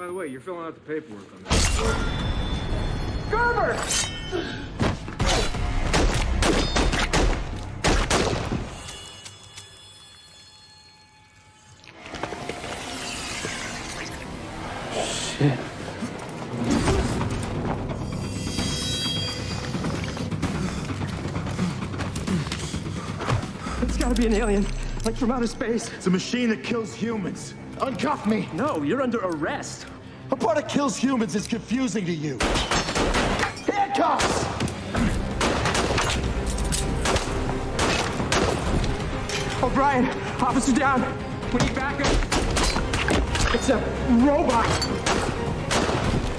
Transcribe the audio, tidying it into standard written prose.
By the way, you're filling out the paperwork on this. Gerber! Shit. It's gotta be an alien, like from outer space. It's a machine that kills humans. Uncuff me! No, you're under arrest. A part that kills humans is confusing to you. Handcuffs! O'Brien, officer down. We need backup. It's a robot.